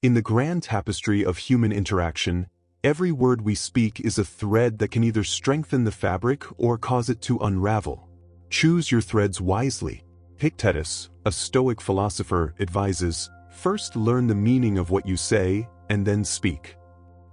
In the grand tapestry of human interaction, every word we speak is a thread that can either strengthen the fabric or cause it to unravel. Choose your threads wisely. Epictetus, a Stoic philosopher, advises, first learn the meaning of what you say, and then speak.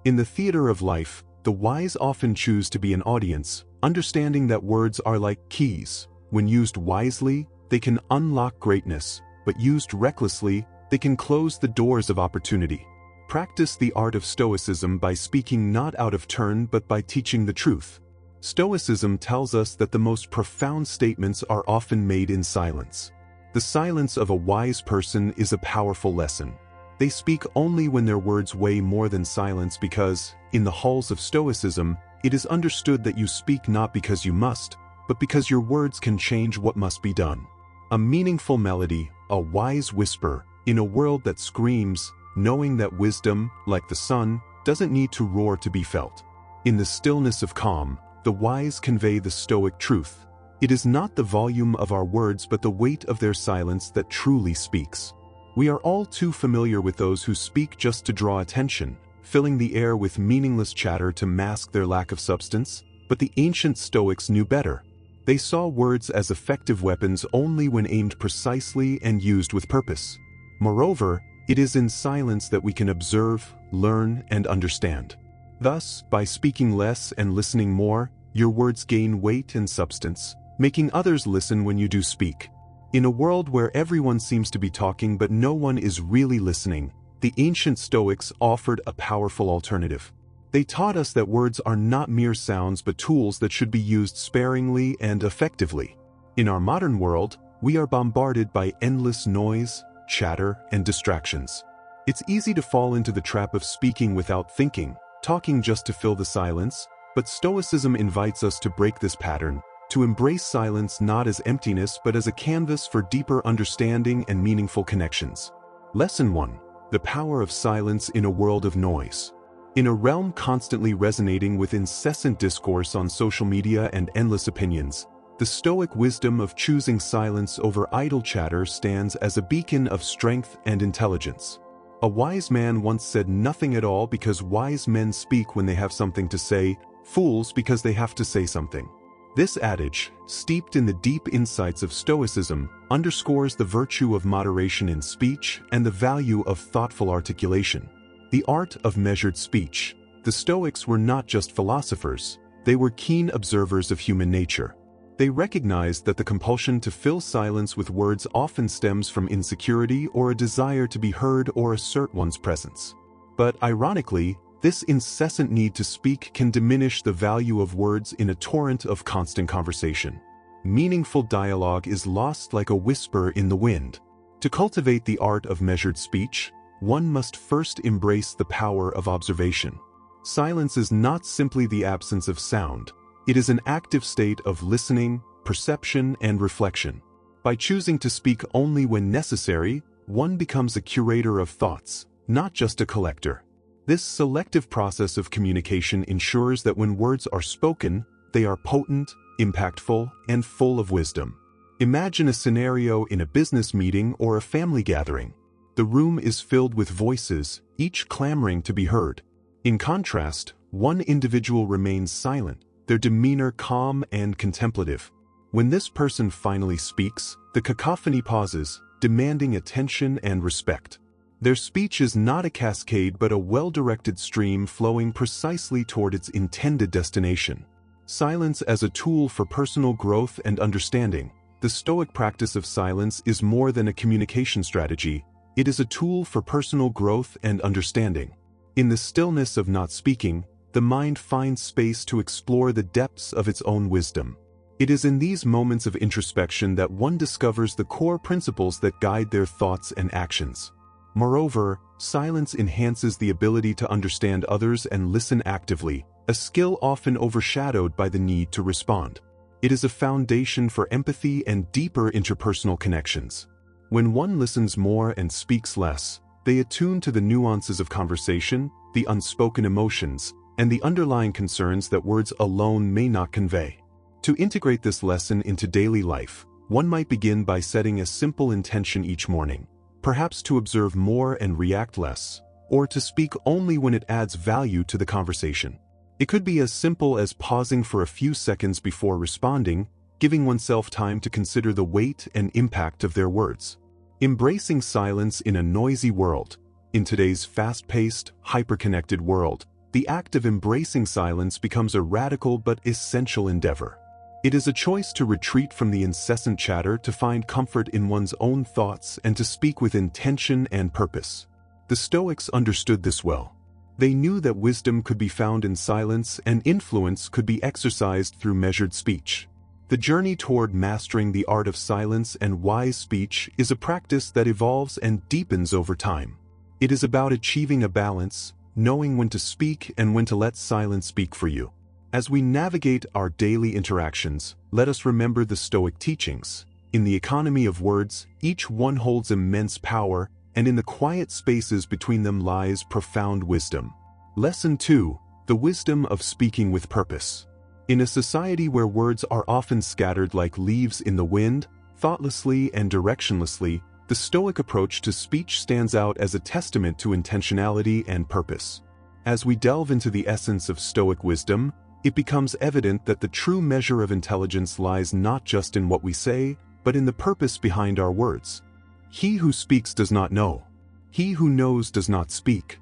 In the theater of life, the wise often choose to be an audience, understanding that words are like keys. When used wisely, they can unlock greatness, but used recklessly, they can close the doors of opportunity. Practice the art of Stoicism by speaking not out of turn but by teaching the truth. Stoicism tells us that the most profound statements are often made in silence. The silence of a wise person is a powerful lesson. They speak only when their words weigh more than silence because, in the halls of Stoicism, it is understood that you speak not because you must, but because your words can change what must be done. A meaningful melody, a wise whisper, in a world that screams, knowing that wisdom, like the sun, doesn't need to roar to be felt. In the stillness of calm, the wise convey the Stoic truth. It is not the volume of our words but the weight of their silence that truly speaks. We are all too familiar with those who speak just to draw attention, filling the air with meaningless chatter to mask their lack of substance, but the ancient Stoics knew better. They saw words as effective weapons only when aimed precisely and used with purpose. Moreover, it is in silence that we can observe, learn, and understand. Thus, by speaking less and listening more, your words gain weight and substance, making others listen when you do speak. In a world where everyone seems to be talking but no one is really listening, the ancient Stoics offered a powerful alternative. They taught us that words are not mere sounds but tools that should be used sparingly and effectively. In our modern world, we are bombarded by endless noise, chatter, and distractions. It's easy to fall into the trap of speaking without thinking, talking just to fill the silence, but Stoicism invites us to break this pattern, to embrace silence not as emptiness but as a canvas for deeper understanding and meaningful connections. Lesson 1. The power of silence in a world of noise. In a realm constantly resonating with incessant discourse on social media and endless opinions, the Stoic wisdom of choosing silence over idle chatter stands as a beacon of strength and intelligence. A wise man once said, "Nothing at all because wise men speak when they have something to say, fools because they have to say something." This adage, steeped in the deep insights of Stoicism, underscores the virtue of moderation in speech and the value of thoughtful articulation. The art of measured speech. The Stoics were not just philosophers, they were keen observers of human nature. They recognized that the compulsion to fill silence with words often stems from insecurity or a desire to be heard or assert one's presence. But ironically, this incessant need to speak can diminish the value of words in a torrent of constant conversation. Meaningful dialogue is lost like a whisper in the wind. To cultivate the art of measured speech, one must first embrace the power of observation. Silence is not simply the absence of sound. It is an active state of listening, perception, and reflection. By choosing to speak only when necessary, one becomes a curator of thoughts, not just a collector. This selective process of communication ensures that when words are spoken, they are potent, impactful, and full of wisdom. Imagine a scenario in a business meeting or a family gathering. The room is filled with voices, each clamoring to be heard. In contrast, one individual remains silent, their demeanor calm and contemplative. When this person finally speaks, the cacophony pauses, demanding attention and respect. Their speech is not a cascade but a well-directed stream flowing precisely toward its intended destination. Silence as a tool for personal growth and understanding. The Stoic practice of silence is more than a communication strategy. It is a tool for personal growth and understanding. In the stillness of not speaking, the mind finds space to explore the depths of its own wisdom. It is in these moments of introspection that one discovers the core principles that guide their thoughts and actions. Moreover, silence enhances the ability to understand others and listen actively, a skill often overshadowed by the need to respond. It is a foundation for empathy and deeper interpersonal connections. When one listens more and speaks less, they attune to the nuances of conversation, the unspoken emotions, and the underlying concerns that words alone may not convey. To integrate this lesson into daily life, one might begin by setting a simple intention each morning, perhaps to observe more and react less, or to speak only when it adds value to the conversation. It could be as simple as pausing for a few seconds before responding, giving oneself time to consider the weight and impact of their words. Embracing silence in a noisy world. In today's fast-paced, hyper-connected world, the act of embracing silence becomes a radical but essential endeavor. It is a choice to retreat from the incessant chatter, to find comfort in one's own thoughts, and to speak with intention and purpose. The Stoics understood this well. They knew that wisdom could be found in silence and influence could be exercised through measured speech. The journey toward mastering the art of silence and wise speech is a practice that evolves and deepens over time. It is about achieving a balance, knowing when to speak and when to let silence speak for you. As we navigate our daily interactions, let us remember the Stoic teachings. In the economy of words, each one holds immense power, and in the quiet spaces between them lies profound wisdom. Lesson 2: The wisdom of speaking with purpose. In a society where words are often scattered like leaves in the wind, thoughtlessly and directionlessly, the Stoic approach to speech stands out as a testament to intentionality and purpose. As we delve into the essence of Stoic wisdom, it becomes evident that the true measure of intelligence lies not just in what we say, but in the purpose behind our words. He who speaks does not know. He who knows does not speak.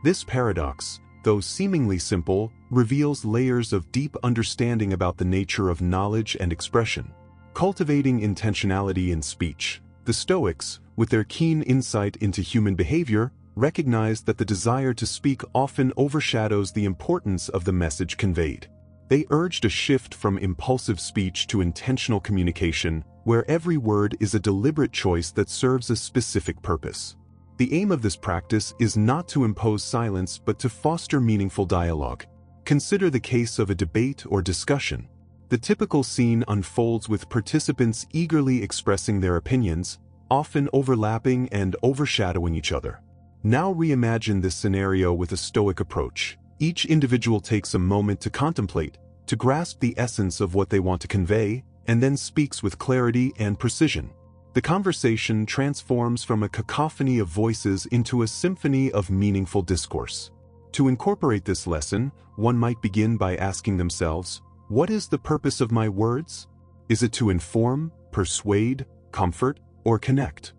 This paradox, though seemingly simple, reveals layers of deep understanding about the nature of knowledge and expression. Cultivating intentionality in speech. The Stoics, with their keen insight into human behavior, recognized that the desire to speak often overshadows the importance of the message conveyed. They urged a shift from impulsive speech to intentional communication, where every word is a deliberate choice that serves a specific purpose. The aim of this practice is not to impose silence but to foster meaningful dialogue. Consider the case of a debate or discussion. The typical scene unfolds with participants eagerly expressing their opinions, often overlapping and overshadowing each other. Now reimagine this scenario with a Stoic approach. Each individual takes a moment to contemplate, to grasp the essence of what they want to convey, and then speaks with clarity and precision. The conversation transforms from a cacophony of voices into a symphony of meaningful discourse. To incorporate this lesson, one might begin by asking themselves, what is the purpose of my words? Is it to inform, persuade, comfort, or connect?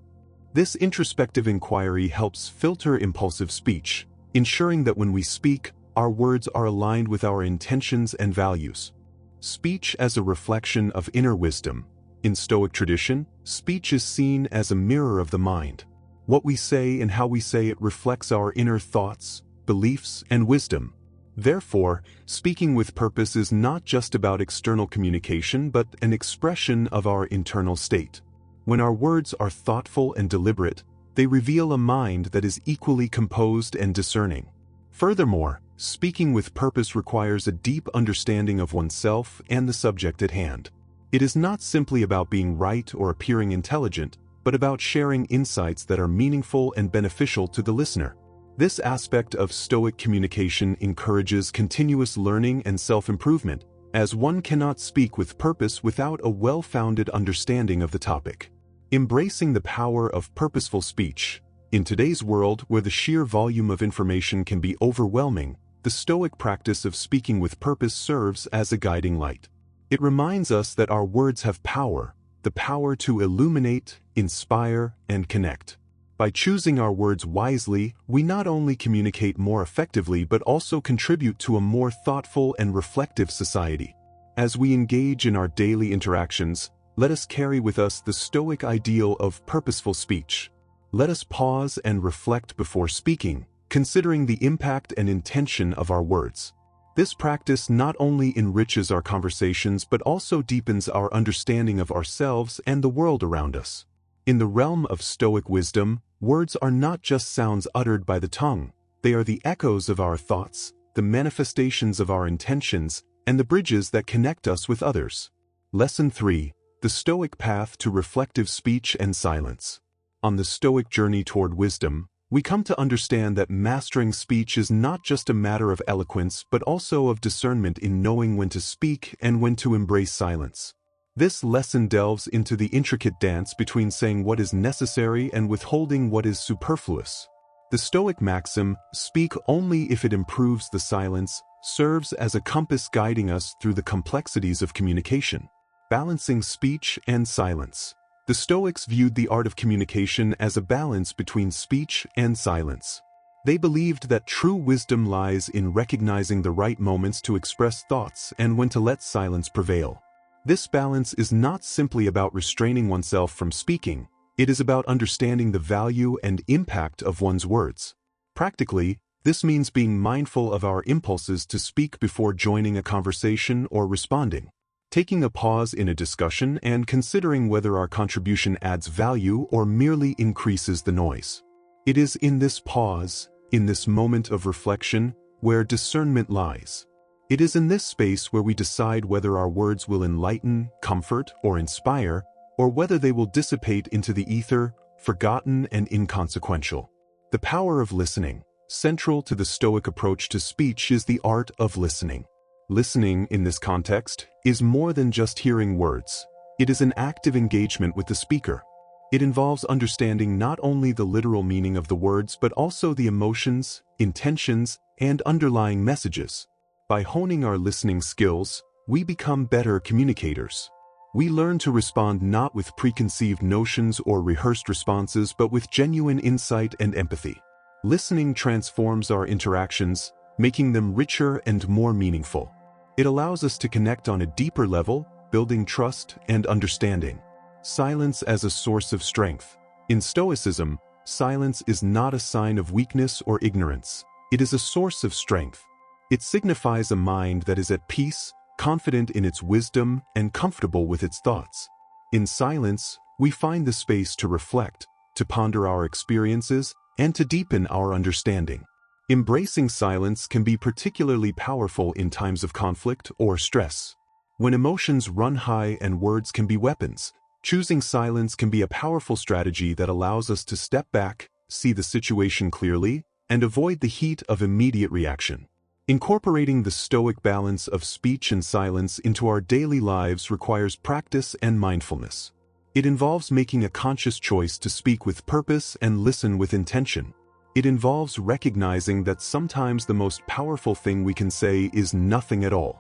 This introspective inquiry helps filter impulsive speech, ensuring that when we speak, our words are aligned with our intentions and values. Speech as a reflection of inner wisdom. In Stoic tradition, speech is seen as a mirror of the mind. What we say and how we say it reflects our inner thoughts, beliefs, and wisdom. Therefore, speaking with purpose is not just about external communication but an expression of our internal state. When our words are thoughtful and deliberate, they reveal a mind that is equally composed and discerning. Furthermore, speaking with purpose requires a deep understanding of oneself and the subject at hand. It is not simply about being right or appearing intelligent, but about sharing insights that are meaningful and beneficial to the listener. This aspect of Stoic communication encourages continuous learning and self-improvement, as one cannot speak with purpose without a well-founded understanding of the topic. Embracing the power of purposeful speech. In today's world where the sheer volume of information can be overwhelming, the Stoic practice of speaking with purpose serves as a guiding light. It reminds us that our words have power, the power to illuminate, inspire, and connect. By choosing our words wisely, we not only communicate more effectively but also contribute to a more thoughtful and reflective society. As we engage in our daily interactions, let us carry with us the Stoic ideal of purposeful speech. Let us pause and reflect before speaking, considering the impact and intention of our words. This practice not only enriches our conversations but also deepens our understanding of ourselves and the world around us. In the realm of Stoic wisdom, words are not just sounds uttered by the tongue, they are the echoes of our thoughts, the manifestations of our intentions, and the bridges that connect us with others. Lesson 3: The Stoic Path to Reflective Speech and Silence. On the Stoic journey toward wisdom, we come to understand that mastering speech is not just a matter of eloquence but also of discernment in knowing when to speak and when to embrace silence. This lesson delves into the intricate dance between saying what is necessary and withholding what is superfluous. The Stoic maxim, "Speak only if it improves the silence," serves as a compass guiding us through the complexities of communication, balancing speech and silence. The Stoics viewed the art of communication as a balance between speech and silence. They believed that true wisdom lies in recognizing the right moments to express thoughts and when to let silence prevail. This balance is not simply about restraining oneself from speaking, it is about understanding the value and impact of one's words. Practically, this means being mindful of our impulses to speak before joining a conversation or responding, taking a pause in a discussion and considering whether our contribution adds value or merely increases the noise. It is in this pause, in this moment of reflection, where discernment lies. It is in this space where we decide whether our words will enlighten, comfort, or inspire, or whether they will dissipate into the ether, forgotten and inconsequential. The power of listening. Central to the Stoic approach to speech is the art of listening. Listening, in this context, is more than just hearing words. It is an active engagement with the speaker. It involves understanding not only the literal meaning of the words but also the emotions, intentions, and underlying messages. By honing our listening skills, we become better communicators. We learn to respond not with preconceived notions or rehearsed responses but with genuine insight and empathy. Listening transforms our interactions, making them richer and more meaningful. It allows us to connect on a deeper level, building trust and understanding. Silence as a source of strength. In Stoicism, silence is not a sign of weakness or ignorance. It is a source of strength. It signifies a mind that is at peace, confident in its wisdom, and comfortable with its thoughts. In silence, we find the space to reflect, to ponder our experiences, and to deepen our understanding. Embracing silence can be particularly powerful in times of conflict or stress. When emotions run high and words can be weapons, choosing silence can be a powerful strategy that allows us to step back, see the situation clearly, and avoid the heat of immediate reaction. Incorporating the Stoic balance of speech and silence into our daily lives requires practice and mindfulness. It involves making a conscious choice to speak with purpose and listen with intention. It involves recognizing that sometimes the most powerful thing we can say is nothing at all.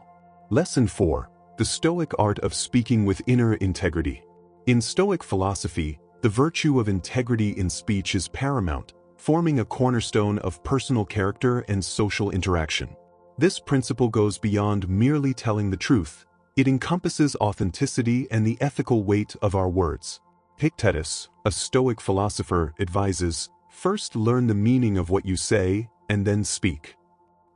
Lesson 4. The Stoic art of speaking with inner integrity. In Stoic philosophy, the virtue of integrity in speech is paramount, forming a cornerstone of personal character and social interaction. This principle goes beyond merely telling the truth. It encompasses authenticity and the ethical weight of our words. Epictetus, a Stoic philosopher, advises, "First learn the meaning of what you say, and then speak."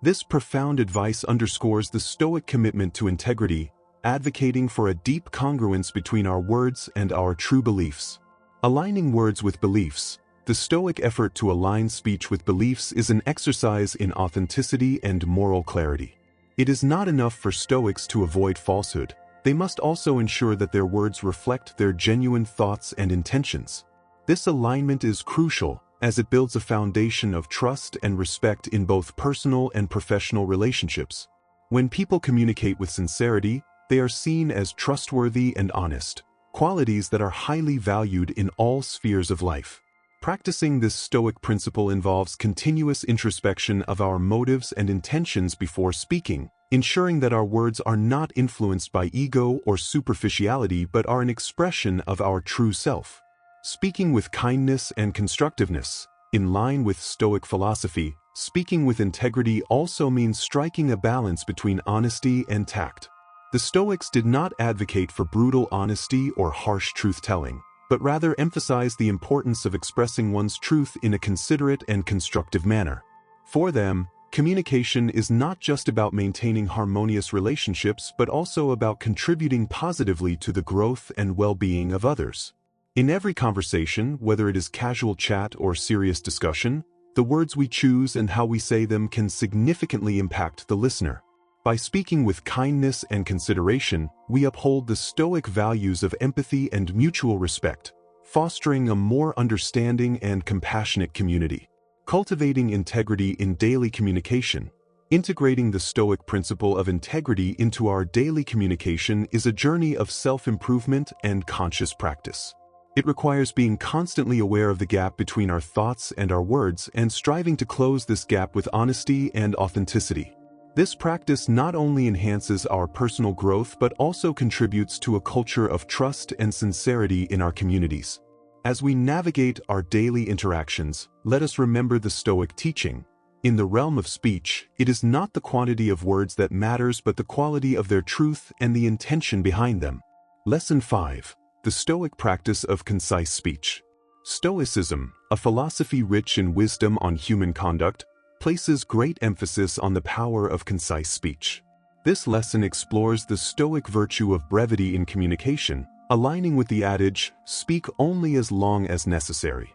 This profound advice underscores the Stoic commitment to integrity, advocating for a deep congruence between our words and our true beliefs. Aligning words with beliefs. The Stoic effort to align speech with beliefs is an exercise in authenticity and moral clarity. It is not enough for Stoics to avoid falsehood. They must also ensure that their words reflect their genuine thoughts and intentions. This alignment is crucial, as it builds a foundation of trust and respect in both personal and professional relationships. When people communicate with sincerity, they are seen as trustworthy and honest, qualities that are highly valued in all spheres of life. Practicing this Stoic principle involves continuous introspection of our motives and intentions before speaking, ensuring that our words are not influenced by ego or superficiality but are an expression of our true self. Speaking with kindness and constructiveness. In line with Stoic philosophy, speaking with integrity also means striking a balance between honesty and tact. The Stoics did not advocate for brutal honesty or harsh truth-telling, but rather emphasize the importance of expressing one's truth in a considerate and constructive manner. For them, communication is not just about maintaining harmonious relationships but also about contributing positively to the growth and well-being of others. In every conversation, whether it is casual chat or serious discussion, the words we choose and how we say them can significantly impact the listener. By speaking with kindness and consideration, we uphold the Stoic values of empathy and mutual respect, fostering a more understanding and compassionate community. Cultivating integrity in daily communication. Integrating the Stoic principle of integrity into our daily communication is a journey of self-improvement and conscious practice. It requires being constantly aware of the gap between our thoughts and our words and striving to close this gap with honesty and authenticity. This practice not only enhances our personal growth but also contributes to a culture of trust and sincerity in our communities. As we navigate our daily interactions, let us remember the Stoic teaching. In the realm of speech, it is not the quantity of words that matters but the quality of their truth and the intention behind them. Lesson 5. The Stoic practice of concise speech. Stoicism, a philosophy rich in wisdom on human conduct, places great emphasis on the power of concise speech. This lesson explores the Stoic virtue of brevity in communication, aligning with the adage, "Speak only as long as necessary."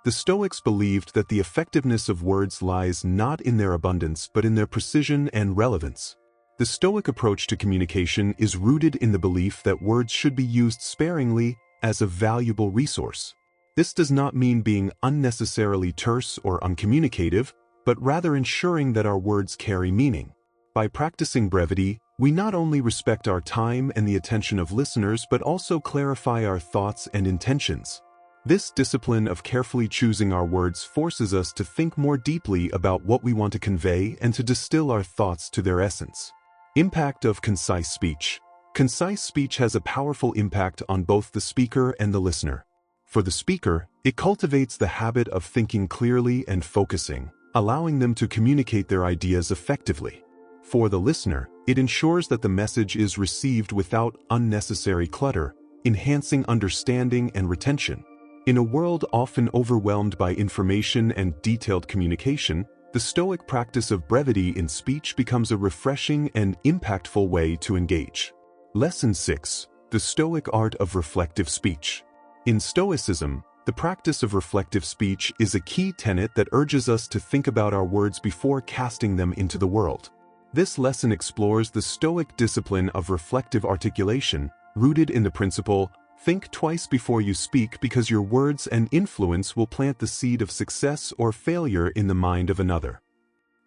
The Stoics believed that the effectiveness of words lies not in their abundance but in their precision and relevance. The Stoic approach to communication is rooted in the belief that words should be used sparingly as a valuable resource. This does not mean being unnecessarily terse or uncommunicative, but rather ensuring that our words carry meaning. By practicing brevity, we not only respect our time and the attention of listeners but also clarify our thoughts and intentions. This discipline of carefully choosing our words forces us to think more deeply about what we want to convey and to distill our thoughts to their essence. Impact of concise speech. Concise speech has a powerful impact on both the speaker and the listener. For the speaker, it cultivates the habit of thinking clearly and focusing, allowing them to communicate their ideas effectively. For the listener, it ensures that the message is received without unnecessary clutter, enhancing understanding and retention. In a world often overwhelmed by information and detailed communication, the Stoic practice of brevity in speech becomes a refreshing and impactful way to engage. Lesson 6. The Stoic art of reflective speech. In Stoicism, the practice of reflective speech is a key tenet that urges us to think about our words before casting them into the world. This lesson explores the Stoic discipline of reflective articulation, rooted in the principle, "Think twice before you speak because your words and influence will plant the seed of success or failure in the mind of another."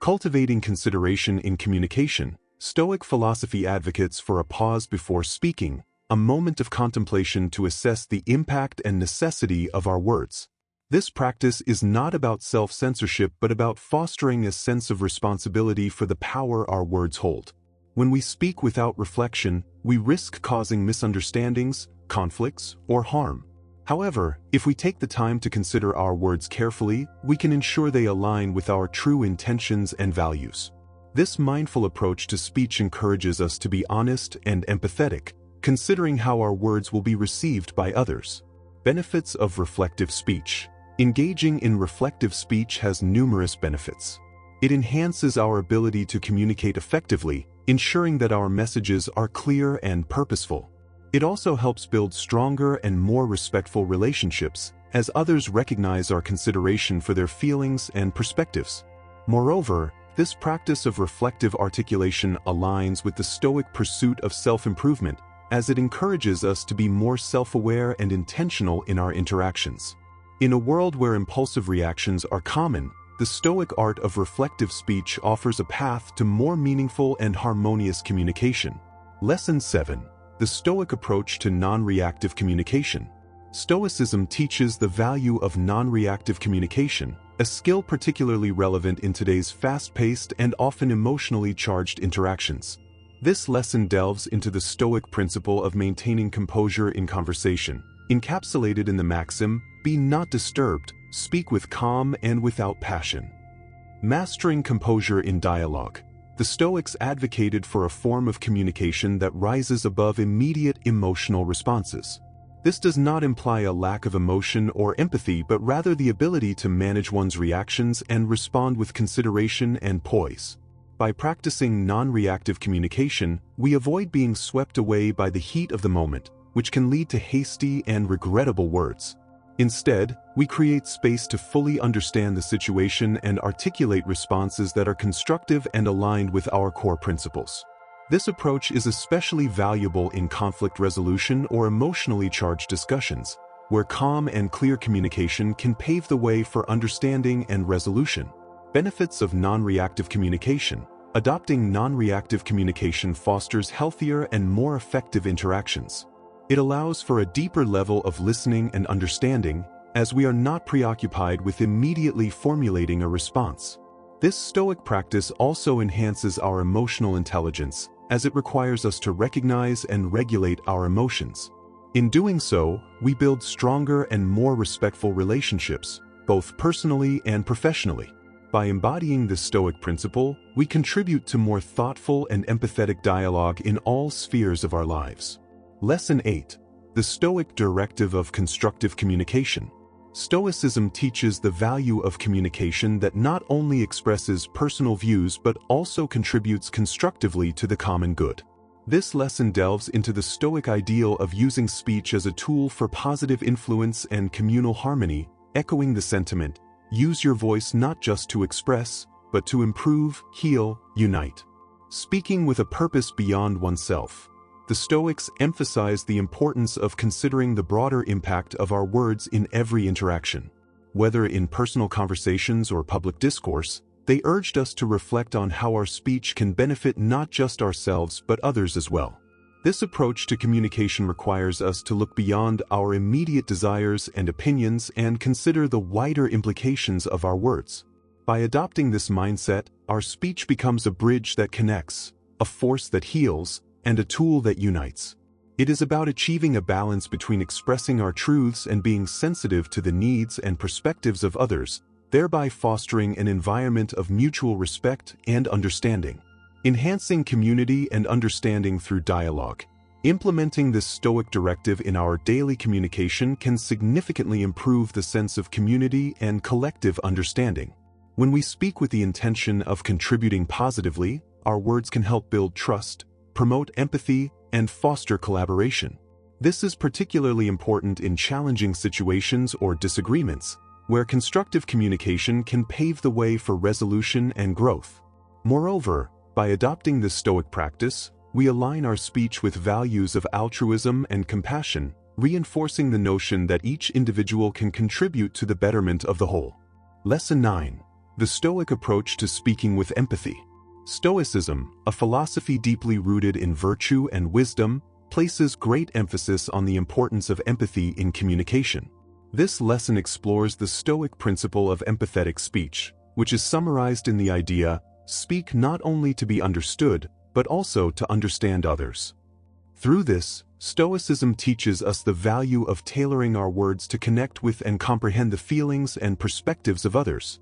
Cultivating consideration in communication, Stoic philosophy advocates for a pause before speaking, a moment of contemplation to assess the impact and necessity of our words. This practice is not about self-censorship but about fostering a sense of responsibility for the power our words hold. When we speak without reflection, we risk causing misunderstandings, conflicts, or harm. However, if we take the time to consider our words carefully, we can ensure they align with our true intentions and values. This mindful approach to speech encourages us to be honest and empathetic, considering how our words will be received by others. Benefits of reflective speech. Engaging in reflective speech has numerous benefits. It enhances our ability to communicate effectively, ensuring that our messages are clear and purposeful. It also helps build stronger and more respectful relationships, as others recognize our consideration for their feelings and perspectives. Moreover, this practice of reflective articulation aligns with the Stoic pursuit of self-improvement, as it encourages us to be more self-aware and intentional in our interactions. In a world where impulsive reactions are common, the Stoic art of reflective speech offers a path to more meaningful and harmonious communication. Lesson 7. The Stoic approach to non-reactive communication. Stoicism teaches the value of non-reactive communication, a skill particularly relevant in today's fast-paced and often emotionally charged interactions. This lesson delves into the Stoic principle of maintaining composure in conversation, encapsulated in the maxim, "Be not disturbed, speak with calm and without passion." Mastering composure in dialogue. The Stoics advocated for a form of communication that rises above immediate emotional responses. This does not imply a lack of emotion or empathy but rather the ability to manage one's reactions and respond with consideration and poise. By practicing non-reactive communication, we avoid being swept away by the heat of the moment, which can lead to hasty and regrettable words. Instead, we create space to fully understand the situation and articulate responses that are constructive and aligned with our core principles. This approach is especially valuable in conflict resolution or emotionally charged discussions, where calm and clear communication can pave the way for understanding and resolution. Benefits of non-reactive communication. Adopting non-reactive communication fosters healthier and more effective interactions. It allows for a deeper level of listening and understanding, as we are not preoccupied with immediately formulating a response. This Stoic practice also enhances our emotional intelligence, as it requires us to recognize and regulate our emotions. In doing so, we build stronger and more respectful relationships, both personally and professionally. By embodying this Stoic principle, we contribute to more thoughtful and empathetic dialogue in all spheres of our lives. Lesson 8. The Stoic Directive of Constructive Communication. Stoicism teaches the value of communication that not only expresses personal views but also contributes constructively to the common good. This lesson delves into the Stoic ideal of using speech as a tool for positive influence and communal harmony, echoing the sentiment, "Use your voice not just to express, but to improve, heal, unite." Speaking with a purpose beyond oneself. The Stoics emphasize the importance of considering the broader impact of our words in every interaction. Whether in personal conversations or public discourse, they urged us to reflect on how our speech can benefit not just ourselves but others as well. This approach to communication requires us to look beyond our immediate desires and opinions and consider the wider implications of our words. By adopting this mindset, our speech becomes a bridge that connects, a force that heals, and a tool that unites. It is about achieving a balance between expressing our truths and being sensitive to the needs and perspectives of others, thereby fostering an environment of mutual respect and understanding. Enhancing community and understanding through dialogue. Implementing this Stoic directive in our daily communication can significantly improve the sense of community and collective understanding. When we speak with the intention of contributing positively, our words can help build trust, promote empathy, and foster collaboration. This is particularly important in challenging situations or disagreements, where constructive communication can pave the way for resolution and growth. Moreover, by adopting this Stoic practice, we align our speech with values of altruism and compassion, reinforcing the notion that each individual can contribute to the betterment of the whole. Lesson 9. The Stoic approach to speaking with empathy. Stoicism, a philosophy deeply rooted in virtue and wisdom, places great emphasis on the importance of empathy in communication. This lesson explores the Stoic principle of empathetic speech, which is summarized in the idea, "Speak not only to be understood, but also to understand others." Through this, Stoicism teaches us the value of tailoring our words to connect with and comprehend the feelings and perspectives of others.